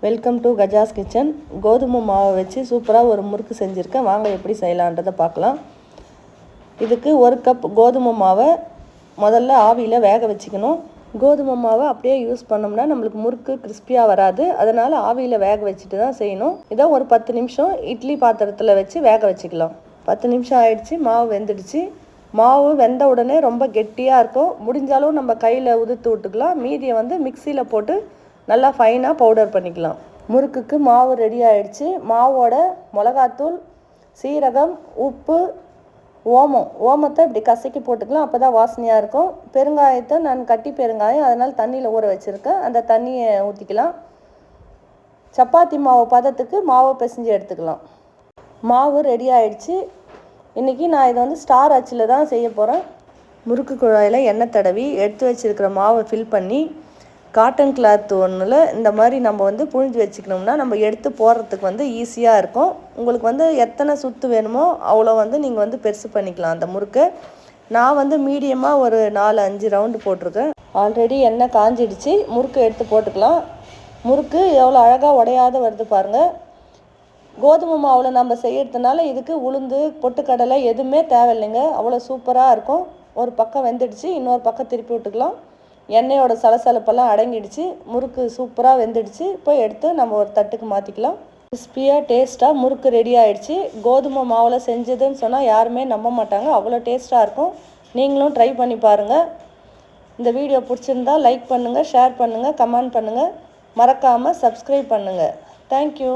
Welcome to Gajas kitchen. கோதுமை மாவை வச்சு சூப்பராக ஒரு முறுக்கு செஞ்சுருக்கேன். வாங்க எப்படி செய்யலான்றதை பார்க்கலாம். இதுக்கு 1 கப் கோதுமை மாவை முதல்ல ஆவியில் வேக வச்சுக்கணும். கோதுமை மாவை அப்படியே யூஸ் பண்ணோம்னா நம்மளுக்கு முறுக்கு கிறிஸ்பியாக வராது. அதனால் ஆவியில் வேக வச்சுட்டு தான் செய்யணும். இதை ஒரு 10 நிமிஷம் இட்லி பாத்திரத்தில் வச்சு வேக வச்சுக்கலாம். 10 நிமிஷம் ஆயிடுச்சு, மாவு வெந்துடுச்சு. மாவு வெந்த உடனே ரொம்ப கெட்டியாக இருக்கும். முடிஞ்சாலும் நம்ம கையில் உதுத்து விட்டுக்கலாம். மீதியை மிக்சியில் போட்டு நல்லா ஃபைனாக பவுடர் பண்ணிக்கலாம். முறுக்குக்கு மாவு ரெடி ஆகிடுச்சு. மாவோட மிளகாத்தூள், சீரகம், உப்பு, ஓமத்தை இப்படி கசக்கி போட்டுக்கலாம். அப்போ தான் வாசனையாக இருக்கும். பெருங்காயத்தை நான் கட்டி பெருங்காயம், அதனால் தண்ணியில் ஊற வச்சுருக்கேன். அந்த தண்ணியை ஊற்றிக்கலாம். சப்பாத்தி மாவு பதத்துக்கு மாவை பிசைஞ்சு எடுத்துக்கலாம். மாவு ரெடி ஆகிடுச்சு. இன்றைக்கி நான் இதை ஸ்டார் அச்சில் தான் செய்ய போகிறேன். முறுக்கு குழாயில் எண்ணெய் தடவி எடுத்து வச்சுருக்கிற மாவை ஃபில் பண்ணி காட்டன் கிளாத் ஒன்றில் இந்த மாதிரி நம்ம புழிஞ்சு வச்சுக்கணும்னா நம்ம எடுத்து போடுறதுக்கு ஈஸியாக இருக்கும். உங்களுக்கு எத்தனை சுற்று வேணுமோ அவ்வளோ நீங்கள் பெருசு பண்ணிக்கலாம் அந்த முறுக்கை. நான் மீடியமாக ஒரு 4-5 ரவுண்டு போட்டிருக்கேன். ஆல்ரெடி எண்ணெய் காஞ்சிடுச்சு. முறுக்கு எடுத்து போட்டுக்கலாம். முறுக்கு எவ்வளோ அழகாக உடையாத வருது பாருங்கள். கோதுமை மாவில் நம்ம செய்யறதுனால இதுக்கு உளுந்து, பொட்டுக்கடலை எதுவுமே தேவையில்லைங்க. அவ்வளோ சூப்பராக இருக்கும். ஒரு பக்கம் வெந்துடுச்சு, இன்னொரு பக்கம் திருப்பி விட்டுக்கலாம். எண்ணெயோட சலசலப்பெல்லாம் அடங்கிடுச்சு. முறுக்கு சூப்பராக வெந்துடுச்சு. இப்போ எடுத்து நம்ம ஒரு தட்டுக்கு மாற்றிக்கலாம். கிறிஸ்பியாக டேஸ்ட்டாக முறுக்கு ரெடி ஆகிடுச்சு. கோதுமை மாவில் செஞ்சதுன்னு சொன்னால் யாருமே நம்ப மாட்டாங்க. அவ்வளோ டேஸ்ட்டாக இருக்கும். நீங்களும் ட்ரை பண்ணி பாருங்கள். இந்த வீடியோ பிடிச்சிருந்தா லைக் பண்ணுங்கள், ஷேர் பண்ணுங்கள், கமெண்ட் பண்ணுங்கள். மறக்காமல் சப்ஸ்கிரைப் பண்ணுங்கள். தேங்க்யூ.